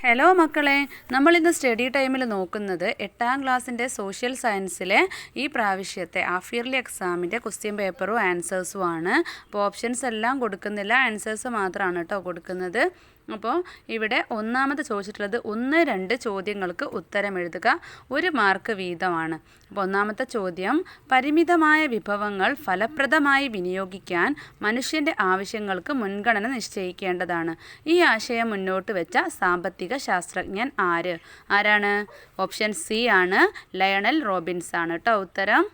Hello മക്കളെ, നമ്മളിന്ന് study ടൈമിൽ നോക്കുന്നത് 8ാം ക്ലാസ്സിൻ്റെ സോഷ്യൽ സയൻസിലെ ഈ പ്രാവശ്യത്തെ ഹാഫ് ഇയർലി എക്സാമിൻ്റെ ക്വസ്റ്റ്യൻ പേപ്പറും ആൻസേഴ്സും ആണ്. അപ്പോൾ ഓപ്ഷൻസ് എല്ലാം കൊടുക്കുന്നില്ല, ആൻസേഴ്സ് മാത്രമാണ് കേട്ടോ കൊടുക്കുന്നത്. അപ്പോൾ ഇവിടെ ഒന്നാമത് ചോദിച്ചിട്ടുള്ളത് 1, 2 ചോദ്യങ്ങൾക്ക് ഉത്തരം എഴുതുക, 1 മാർക്ക് വീതമാണ്. അപ്പോൾ ഒന്നാമത്തെ ചോദ്യം, പരിമിതമായ വിഭവങ്ങൾ ഫലപ്രദമായി വിനിയോഗിക്കാൻ മനുഷ്യൻ്റെ ആവശ്യങ്ങൾക്ക് മുൻഗണന നിശ്ചയിക്കേണ്ടതാണ്. ഈ ആശയം മുന്നോട്ട് വെച്ച സാമ്പത്തിക ശാസ്ത്രജ്ഞൻ ആരാണ്? ഓപ്ഷൻ സി ആണ്, ലയണൽ റോബിൻസ് ആണ് കേട്ടോ ഉത്തരം.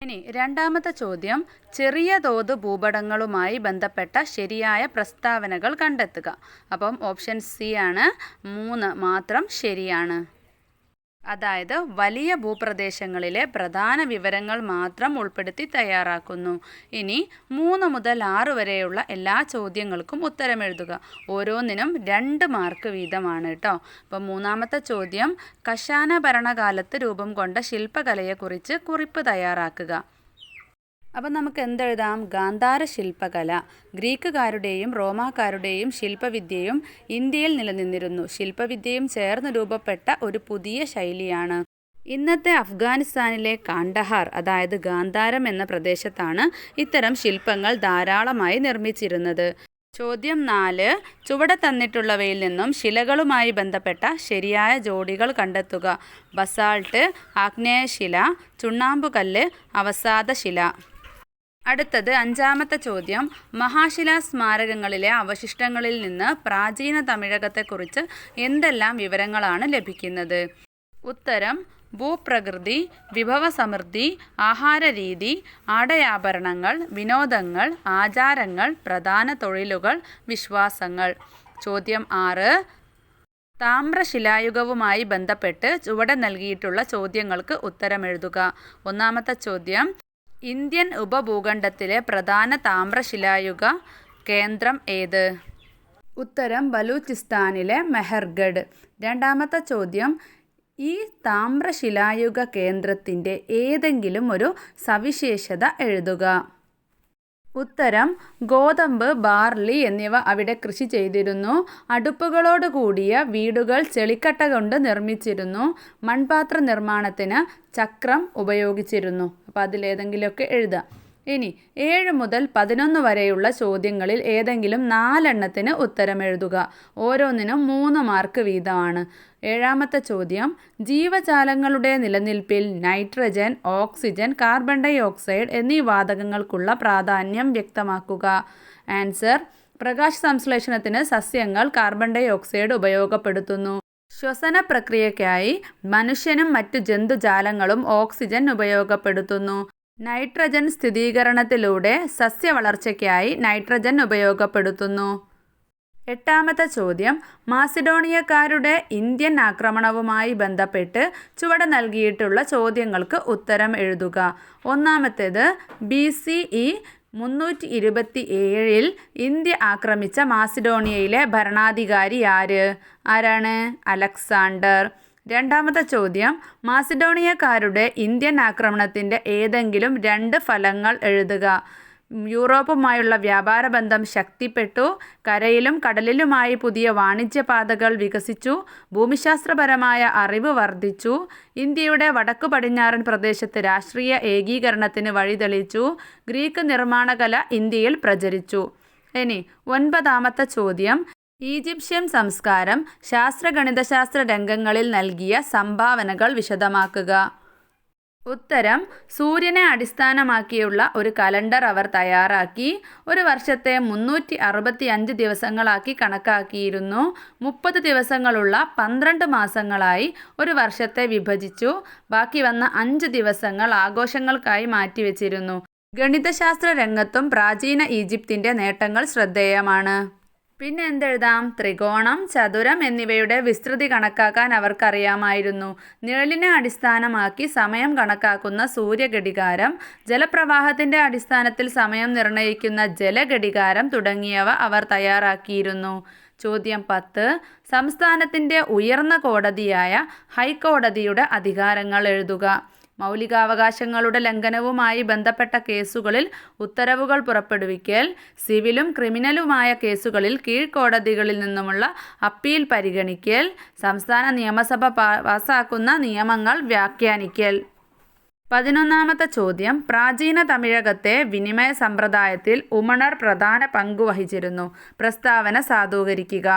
ഇനി രണ്ടാമത്തെ ചോദ്യം, ചെറിയ തോത് ഭൂപടങ്ങളുമായി ബന്ധപ്പെട്ട ശരിയായ പ്രസ്താവനകൾ കണ്ടെത്തുക. അപ്പം ഓപ്ഷൻ സി ആണ്, 3 മാത്രം ശരിയാണ്. അതായത് വലിയ ഭൂപ്രദേശങ്ങളിലെ പ്രധാന വിവരങ്ങൾ മാത്രം ഉൾപ്പെടുത്തി തയ്യാറാക്കുന്നു. ഇനി 3 മുതൽ 6 വരെയുള്ള എല്ലാ ചോദ്യങ്ങൾക്കും ഉത്തരം എഴുതുക. ഓരോന്നിനും 2 മാർക്ക് വീതമാണ് കേട്ടോ. അപ്പം മൂന്നാമത്തെ ചോദ്യം, കശാന ഭരണകാലത്ത് രൂപം കൊണ്ട ശില്പകലയെക്കുറിച്ച് കുറിപ്പ് തയ്യാറാക്കുക. അപ്പം നമുക്ക് എന്തെഴുതാം? ഗാന്ധാര ശില്പകല ഗ്രീക്കുകാരുടെയും റോമാക്കാരുടെയും ശില്പവിദ്യയും ഇന്ത്യയിൽ നിലനിന്നിരുന്നു. ശില്പവിദ്യയും ചേർന്ന് രൂപപ്പെട്ട ഒരു പുതിയ ശൈലിയാണ്. ഇന്നത്തെ അഫ്ഗാനിസ്ഥാനിലെ കാണ്ഡഹാർ, അതായത് ഗാന്ധാരം എന്ന പ്രദേശത്താണ് ഇത്തരം ശില്പങ്ങൾ ധാരാളമായി നിർമ്മിച്ചിരുന്നത്. ചോദ്യം 4, ചുവടെ തന്നിട്ടുള്ളവയിൽ നിന്നും ശിലകളുമായി ബന്ധപ്പെട്ട ശരിയായ ജോഡികൾ കണ്ടെത്തുക. ബസാൾട്ട്, ആഗ്നേയശില, ചുണ്ണാമ്പുകല്ല്, അവസാദശില. അടുത്തത് 5ാമത്തെ ചോദ്യം, മഹാശിലാ സ്മാരകങ്ങളിലെ അവശിഷ്ടങ്ങളിൽ നിന്ന് പ്രാചീന തമിഴകത്തെക്കുറിച്ച് എന്തെല്ലാം വിവരങ്ങളാണ് ലഭിക്കുന്നത്? ഉത്തരം, ഭൂപ്രകൃതി, വിഭവസമൃദ്ധി, ആഹാരരീതി, ആടയാഭരണങ്ങൾ, വിനോദങ്ങൾ, ആചാരങ്ങൾ, പ്രധാന തൊഴിലുകൾ, വിശ്വാസങ്ങൾ. ചോദ്യം 6, താമ്രശിലായുഗവുമായി ബന്ധപ്പെട്ട് ചുവടെ നൽകിയിട്ടുള്ള ചോദ്യങ്ങൾക്ക് ഉത്തരമെഴുതുക. ഒന്നാമത്തെ ചോദ്യം, ഇന്ത്യൻ ഉപഭൂഖണ്ഡത്തിലെ പ്രധാന താമ്രശിലായുഗ കേന്ദ്രം ഏത്? ഉത്തരം, ബലൂചിസ്ഥാനിലെ മെഹർഗഡ്. രണ്ടാമത്തെ ചോദ്യം, ഈ താമ്രശിലായുഗ കേന്ദ്രത്തിൻ്റെ ഏതെങ്കിലും ഒരു സവിശേഷത എഴുതുക. ഉത്തരം, ഗോതമ്പ്, ബാർലി എന്നിവ അവിടെ കൃഷി ചെയ്തിരുന്നു. അടുപ്പുകളോട് കൂടിയ വീടുകൾ ചെളിക്കട്ട കൊണ്ട് നിർമ്മിച്ചിരുന്നു. മൺപാത്ര നിർമ്മാണത്തിന് ചക്രം ഉപയോഗിച്ചിരുന്നു. അപ്പോൾ അതിലേതെങ്കിലുമൊക്കെ എഴുതാം. ഇനി 7 മുതൽ 11 വരെയുള്ള ചോദ്യങ്ങളിൽ ഏതെങ്കിലും 4 എണ്ണത്തിന് ഉത്തരം എഴുതുക. ഓരോന്നിനും 3 മാർക്ക് വീതമാണ്. 7ാമത്തെ ചോദ്യം, ജീവജാലങ്ങളുടെ നിലനിൽപ്പിൽ nitrogen, oxygen, carbon dioxide എന്നീ വാതകങ്ങൾക്കുള്ള പ്രാധാന്യം വ്യക്തമാക്കുക. ആൻസർ, പ്രകാശ സംശ്ലേഷണത്തിന് സസ്യങ്ങൾ കാർബൺ ഡൈ ഓക്സൈഡ് ഉപയോഗപ്പെടുത്തുന്നു. ശ്വസന പ്രക്രിയയ്ക്കായി മനുഷ്യനും മറ്റു ജന്തുജാലങ്ങളും ഓക്സിജൻ ഉപയോഗപ്പെടുത്തുന്നു. നൈട്രജൻ സ്ഥിരീകരണത്തിലൂടെ സസ്യവളർച്ചയ്ക്കായി നൈട്രജൻ ഉപയോഗപ്പെടുത്തുന്നു. 8ാമത്തെ ചോദ്യം, മാസിഡോണിയക്കാരുടെ ഇന്ത്യൻ ആക്രമണവുമായി ബന്ധപ്പെട്ട് ചുവടെ നൽകിയിട്ടുള്ള ചോദ്യങ്ങൾക്ക് ഉത്തരം എഴുതുക. ഒന്നാമത്തേത്, BCE 327 ഇന്ത്യ ആക്രമിച്ച മാസിഡോണിയയിലെ ഭരണാധികാരി ആരാണ്? അലക്സാണ്ടർ. രണ്ടാമത്തെ ചോദ്യം, മാസിഡോണിയക്കാരുടെ ഇന്ത്യൻ ആക്രമണത്തിൻ്റെ ഏതെങ്കിലും 2 ഫലങ്ങൾ എഴുതുക. യൂറോപ്പുമായുള്ള വ്യാപാര ബന്ധം ശക്തിപ്പെട്ടു, കരയിലും കടലിലുമായി പുതിയ വാണിജ്യപാതകൾ വികസിച്ചു, ഭൂമിശാസ്ത്രപരമായ അറിവ് വർദ്ധിച്ചു, ഇന്ത്യയുടെ വടക്കു പടിഞ്ഞാറൻ പ്രദേശത്ത് രാഷ്ട്രീയ ഏകീകരണത്തിന് വഴിതെളിച്ചു, ഗ്രീക്ക് നിർമ്മാണകല ഇന്ത്യയിൽ പ്രചരിച്ചു. ഇനി 9ാമത്തെ ചോദ്യം, ഈജിപ്ഷ്യൻ സംസ്കാരം ശാസ്ത്രഗണിതശാസ്ത്ര രംഗങ്ങളിൽ നൽകിയ സംഭാവനകൾ വിശദമാക്കുക. ഉത്തരം, സൂര്യനെ അടിസ്ഥാനമാക്കിയുള്ള ഒരു കലണ്ടർ അവർ തയ്യാറാക്കി. ഒരു വർഷത്തെ 365 ദിവസങ്ങളാക്കി കണക്കാക്കിയിരുന്നു. 30 ദിവസങ്ങളുള്ള 12 മാസങ്ങളായി ഒരു വർഷത്തെ വിഭജിച്ചു. ബാക്കി വന്ന 5 ദിവസങ്ങൾ ആഘോഷങ്ങൾക്കായി മാറ്റിവെച്ചിരുന്നു. ഗണിതശാസ്ത്ര രംഗത്തും പ്രാചീന ഈജിപ്തിൻ്റെ നേട്ടങ്ങൾ ശ്രദ്ധേയമാണ്. പിന്നെ എന്തെഴുതാം? ത്രികോണം, ചതുരം എന്നിവയുടെ വിസ്തൃതി കണക്കാക്കാൻ അവർക്കറിയാമായിരുന്നു. നിഴലിനെ അടിസ്ഥാനമാക്കി സമയം കണക്കാക്കുന്ന സൂര്യഘടികാരം, ജലപ്രവാഹത്തിൻ്റെ അടിസ്ഥാനത്തിൽ സമയം നിർണ്ണയിക്കുന്ന ജലഘടികാരം തുടങ്ങിയവ അവർ തയ്യാറാക്കിയിരുന്നു. ചോദ്യം 10, സംസ്ഥാനത്തിൻ്റെ ഉയർന്ന കോടതിയായ ഹൈക്കോടതിയുടെ അധികാരങ്ങൾ എഴുതുക. മൗലികാവകാശങ്ങളുടെ ലംഘനവുമായി ബന്ധപ്പെട്ട കേസുകളിൽ ഉത്തരവുകൾ പുറപ്പെടുവിക്കൽ, സിവിലും ക്രിമിനലുമായ കേസുകളിൽ കീഴ്ക്കോടതികളിൽ നിന്നുമുള്ള അപ്പീൽ പരിഗണിക്കൽ, സംസ്ഥാന നിയമസഭ പാസാക്കുന്ന നിയമങ്ങൾ വ്യാഖ്യാനിക്കൽ. 11ാമത്തെ ചോദ്യം, പ്രാചീന തമിഴകത്തെ വിനിമയ സമ്പ്രദായത്തിൽ ഉമണർ പ്രധാന പങ്കു വഹിച്ചിരുന്നു. പ്രസ്താവന സാധൂകരിക്കുക.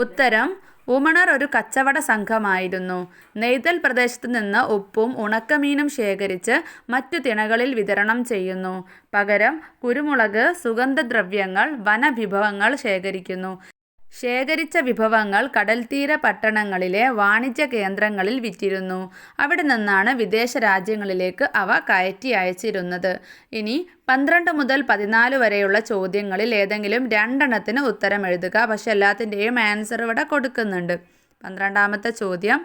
ഉത്തരം: ഉമണർ ഒരു കച്ചവട സംഘമായിരുന്നു. നെയ്തൽ പ്രദേശത്തു നിന്ന് ഉപ്പും ഉണക്കമീനും ശേഖരിച്ച് മറ്റു തിണകളിൽ വിതരണം ചെയ്യുന്നു. പകരം കുരുമുളക്, സുഗന്ധദ്രവ്യങ്ങൾ, വനവിഭവങ്ങൾ ശേഖരിക്കുന്നു. ശേഖരിച്ച വിഭവങ്ങൾ കടൽത്തീര പട്ടണങ്ങളിലെ വാണിജ്യ കേന്ദ്രങ്ങളിൽ വിറ്റിരുന്നു. അവിടെ നിന്നാണ് വിദേശ രാജ്യങ്ങളിലേക്ക് അവ കയറ്റി അയച്ചിരുന്നത്. ഇനി 12 മുതൽ 14 വരെയുള്ള ചോദ്യങ്ങളിൽ ഏതെങ്കിലും 2 ഉത്തരം എഴുതുക. പക്ഷെ എല്ലാത്തിൻ്റെയും ആൻസർ ഇവിടെ കൊടുക്കുന്നുണ്ട്. 12ാമത്തെ ചോദ്യം,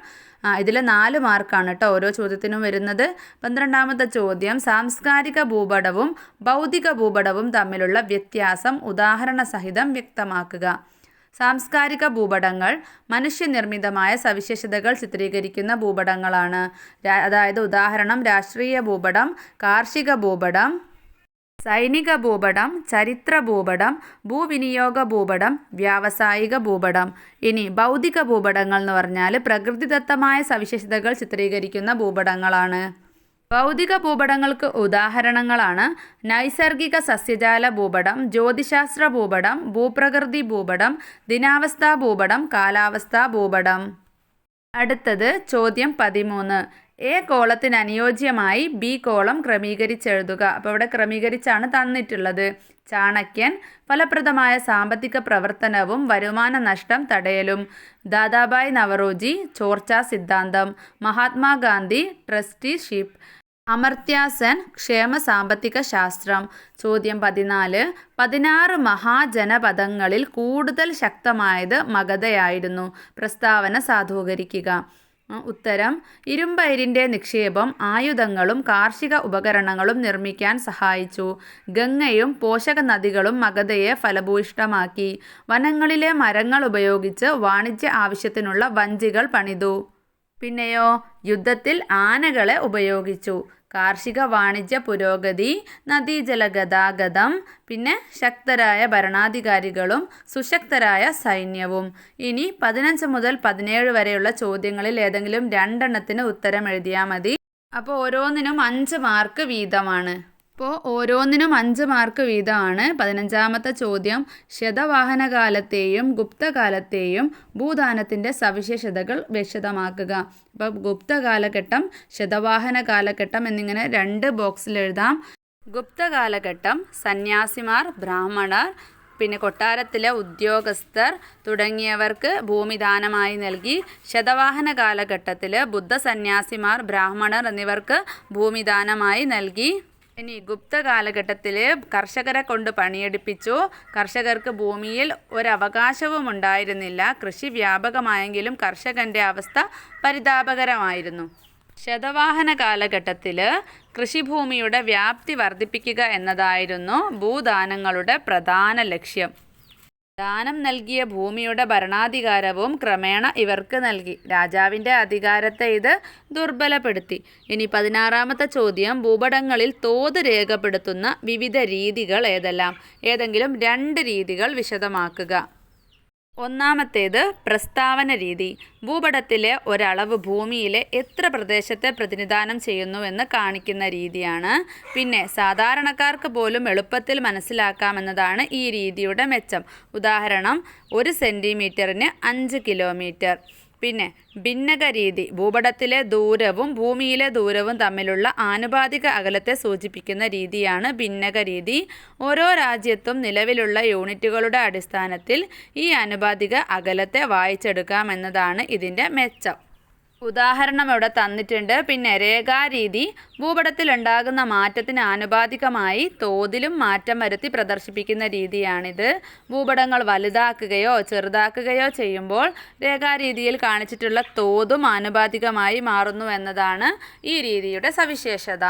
ഇതിൽ 4 മാർക്കാണ് കേട്ടോ ഓരോ ചോദ്യത്തിനും വരുന്നത്. 12ാമത്തെ ചോദ്യം, സാംസ്കാരിക ഭൂപടവും ഭൗതിക ഭൂപടവും തമ്മിലുള്ള വ്യത്യാസം ഉദാഹരണ സഹിതം വ്യക്തമാക്കുക. സാംസ്കാരിക ഭൂപടങ്ങൾ മനുഷ്യനിർമ്മിതമായ സവിശേഷതകൾ ചിത്രീകരിക്കുന്ന ഭൂപടങ്ങളാണ്. അതായത് ഉദാഹരണം രാഷ്ട്രീയ ഭൂപടം, കാർഷിക ഭൂപടം, സൈനിക ഭൂപടം, ചരിത്ര ഭൂപടം, ഭൂവിനിയോഗ ഭൂപടം, വ്യാവസായിക ഭൂപടം. ഇനി ഭൗതിക ഭൂപടങ്ങൾ എന്ന് പറഞ്ഞാൽ പ്രകൃതിദത്തമായ സവിശേഷതകൾ ചിത്രീകരിക്കുന്ന ഭൂപടങ്ങളാണ്. ഭൗതിക ഭൂപടങ്ങൾക്ക് ഉദാഹരണങ്ങളാണ് നൈസർഗിക സസ്യജാല ഭൂപടം, ജ്യോതിശാസ്ത്ര ഭൂപടം, ഭൂപ്രകൃതി ഭൂപടം, ദിനാവസ്ഥാ ഭൂപടം, കാലാവസ്ഥാ ഭൂപടം. അടുത്തത് ചോദ്യം 13. എ കോളത്തിന് അനുയോജ്യമായി ബി കോളം ക്രമീകരിച്ചെഴുതുക. അപ്പോൾ ഇവിടെ ക്രമീകരിച്ചാണ് തന്നിട്ടുള്ളത്. ചാണക്യൻ, ഫലപ്രദമായ സാമ്പത്തിക പ്രവർത്തനവും വരുമാന നഷ്ടം തടയലും. ദാദാഭായ് നവറോജി, ചോർച്ചാ സിദ്ധാന്തം. മഹാത്മാഗാന്ധി, ട്രസ്റ്റിഷിപ്പ്. അമർത്യാസെൻ, ക്ഷേമ സാമ്പത്തിക ശാസ്ത്രം. ചോദ്യം 14. 16 മഹാജനപദങ്ങളിൽ കൂടുതൽ ശക്തമായത് മഗധയായിരുന്നു. പ്രസ്താവന സാധൂകരിക്കുക. ഉത്തരം: ഇരുമ്പയിരിൻ്റെ നിക്ഷേപം ആയുധങ്ങളും കാർഷിക ഉപകരണങ്ങളും നിർമ്മിക്കാൻ സഹായിച്ചു. ഗംഗയും പോഷക നദികളും മഗധയെ ഫലഭൂയിഷ്ഠമാക്കി. വനങ്ങളിലെ മരങ്ങൾ ഉപയോഗിച്ച് വാണിജ്യ ആവശ്യത്തിനുള്ള വഞ്ചികൾ പണിതു. പിന്നെയോ യുദ്ധത്തിൽ ആനകളെ ഉപയോഗിച്ചു. കാർഷിക വാണിജ്യ പുരോഗതി, നദീജല ഗതാഗതം, പിന്നെ ശക്തരായ ഭരണാധികാരികളും സുശക്തരായ സൈന്യവും. ഇനി 15 മുതൽ 17 വരെയുള്ള ചോദ്യങ്ങളിൽ ഏതെങ്കിലും 2 ഉത്തരം എഴുതിയാൽ മതി. അപ്പോൾ ഓരോന്നിനും 5 മാർക്ക് വീതമാണ്. 5 മാർക്ക് വീതമാണ്. 15ാമത്തെ ചോദ്യം, ശതവാഹനകാലത്തെയും ഗുപ്തകാലത്തെയും ഭൂദാനത്തിൻ്റെ സവിശേഷതകൾ വിശദമാക്കുക. അപ്പോൾ ഗുപ്തകാലഘട്ടം, ശതവാഹന കാലഘട്ടം എന്നിങ്ങനെ 2 ബോക്സിൽ എഴുതാം. ഗുപ്തകാലഘട്ടം സന്യാസിമാർ, ബ്രാഹ്മണർ, പിന്നെ കൊട്ടാരത്തിലെ ഉദ്യോഗസ്ഥർ തുടങ്ങിയവർക്ക് ഭൂമിദാനമായി നൽകി. ശതവാഹന കാലഘട്ടത്തിൽ ബുദ്ധ സന്യാസിമാർ, ബ്രാഹ്മണർ എന്നിവർക്ക് ഭൂമിദാനമായി നൽകി. ഇനി ഗുപ്ത കാലഘട്ടത്തിൽ കർഷകരെ കൊണ്ട് പണിയെടുപ്പിച്ചു. കർഷകർക്ക് ഭൂമിയിൽ ഒരവകാശവും ഉണ്ടായിരുന്നില്ല. കൃഷി വ്യാപകമായെങ്കിലും കർഷകൻ്റെ അവസ്ഥ പരിതാപകരമായിരുന്നു. ശതവാഹന കാലഘട്ടത്തിൽ കൃഷിഭൂമിയുടെ വ്യാപ്തി വർദ്ധിപ്പിക്കുക എന്നതായിരുന്നു ഭൂദാനങ്ങളുടെ പ്രധാന ലക്ഷ്യം. ദാനം നൽകിയ ഭൂമിയുടെ ഭരണാധികാരവും ക്രമേണ ഇവർക്ക് നൽകി. രാജാവിൻ്റെ അധികാരത്തെ ഇത് ദുർബലപ്പെടുത്തി. ഇനി 16ാമത്തെ ചോദ്യം, ഭൂപടങ്ങളിൽ തോത് രേഖപ്പെടുത്തുന്ന വിവിധ രീതികൾ ഏതെല്ലാം? ഏതെങ്കിലും 2 രീതികൾ വിശദമാക്കുക. ഒന്നാമത്തേത് പ്രസ്താവന രീതി. ഭൂപടത്തിലെ ഒരളവ് ഭൂമിയിലെ എത്ര പ്രദേശത്തെ പ്രതിനിധാനം ചെയ്യുന്നുവെന്ന് കാണിക്കുന്ന രീതിയാണ്. പിന്നെ സാധാരണക്കാർക്ക് പോലും എളുപ്പത്തിൽ മനസ്സിലാക്കാമെന്നതാണ് ഈ രീതിയുടെ മെച്ചം. ഉദാഹരണം 1 സെൻറ്റിമീറ്ററിന് 5 കിലോമീറ്റർ. പിന്നെ ഭിന്നക രീതി. ഭൂപടത്തിലെ ദൂരവും ഭൂമിയിലെ ദൂരവും തമ്മിലുള്ള ആനുപാതിക അകലത്തെ സൂചിപ്പിക്കുന്ന രീതിയാണ് ഭിന്നക രീതി. ഓരോ രാജ്യത്തും നിലവിലുള്ള യൂണിറ്റുകളുടെ അടിസ്ഥാനത്തിൽ ഈ ആനുപാതിക അകലത്തെ വായിച്ചെടുക്കാമെന്നതാണ് ഇതിൻ്റെ മെച്ചം. ഉദാഹരണം ഇവിടെ തന്നിട്ടുണ്ട്. പിന്നെ രേഖാരീതി. ഭൂപടത്തിൽ ഉണ്ടാകുന്ന മാറ്റത്തിന് ആനുപാതികമായി തോതിലും മാറ്റം വരുത്തി പ്രദർശിപ്പിക്കുന്ന രീതിയാണിത്. ഭൂപടങ്ങൾ വലുതാക്കുകയോ ചെറുതാക്കുകയോ ചെയ്യുമ്പോൾ രേഖാരീതിയിൽ കാണിച്ചിട്ടുള്ള തോതും ആനുപാതികമായി മാറുന്നു എന്നതാണ് ഈ രീതിയുടെ സവിശേഷത.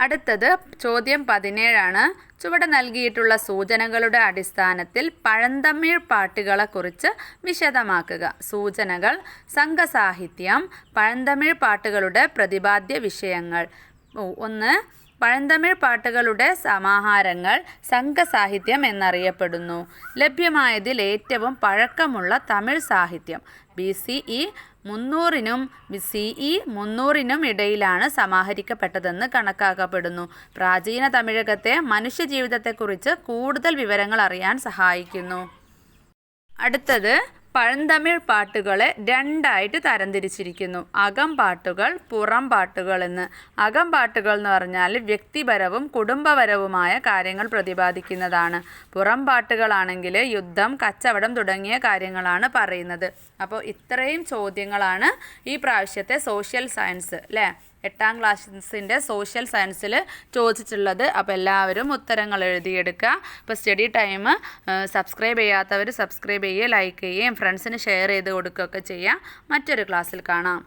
അടുത്തത് ചോദ്യം 17 ആണ്. ചുവടെ നൽകിയിട്ടുള്ള സൂചനകളുടെ അടിസ്ഥാനത്തിൽ പഴന്തമിഴ് പാട്ടുകളെക്കുറിച്ച് വിശദമാക്കുക. സൂചനകൾ: സംഘസാഹിത്യം, പഴന്തമിഴ് പാട്ടുകളുടെ പ്രതിപാദ്യ വിഷയങ്ങൾ. 1. പഴന്തമിഴ് പാട്ടുകളുടെ സമാഹാരങ്ങൾ സംഘസാഹിത്യം എന്നറിയപ്പെടുന്നു. ലഭ്യമായതിൽ ഏറ്റവും പഴക്കമുള്ള തമിഴ് സാഹിത്യം BCE 300-നും CE 300-നും ഇടയിലാണ് സമാഹരിക്കപ്പെട്ടതെന്ന് കണക്കാക്കപ്പെടുന്നു. പ്രാചീന തമിഴകത്തെ മനുഷ്യജീവിതത്തെക്കുറിച്ച് കൂടുതൽ വിവരങ്ങൾ അറിയാൻ സഹായിക്കുന്നു. അടുത്തത് പഴന്തമിഴ് പാട്ടുകളെ രണ്ടായിട്ട് തരംതിരിച്ചിരിക്കുന്നു. അകം പാട്ടുകൾ, പുറം പാട്ടുകൾ എന്ന്. അകം പാട്ടുകൾ എന്ന് പറഞ്ഞാൽ വ്യക്തിപരവും കുടുംബപരവുമായ കാര്യങ്ങൾ പ്രതിപാദിക്കുന്നതാണ്. പുറം പാട്ടുകളാണെങ്കിൽ യുദ്ധം, കച്ചവടം തുടങ്ങിയ കാര്യങ്ങളാണ് പറയുന്നത്. അപ്പോൾ ഇത്രയും ചോദ്യങ്ങളാണ് ഈ പ്രാവശ്യത്തെ സോഷ്യൽ സയൻസ് അല്ലേ 8ാം ക്ലാസ്സിൻ്റെ സോഷ്യൽ സയൻസിൽ ചോദിച്ചിട്ടുള്ളത്. അപ്പോൾ എല്ലാവരും ഉത്തരങ്ങൾ എഴുതിയെടുക്കുക. ഇപ്പോൾ സ്റ്റഡി ടൈം സബ്സ്ക്രൈബ് ചെയ്യാത്തവർ സബ്സ്ക്രൈബ് ചെയ്യുക, ലൈക്ക് ചെയ്യുകയും ഫ്രണ്ട്സിന് ഷെയർ ചെയ്ത് കൊടുക്കുകയൊക്കെ ചെയ്യുക. മറ്റൊരു ക്ലാസ്സിൽ കാണാം.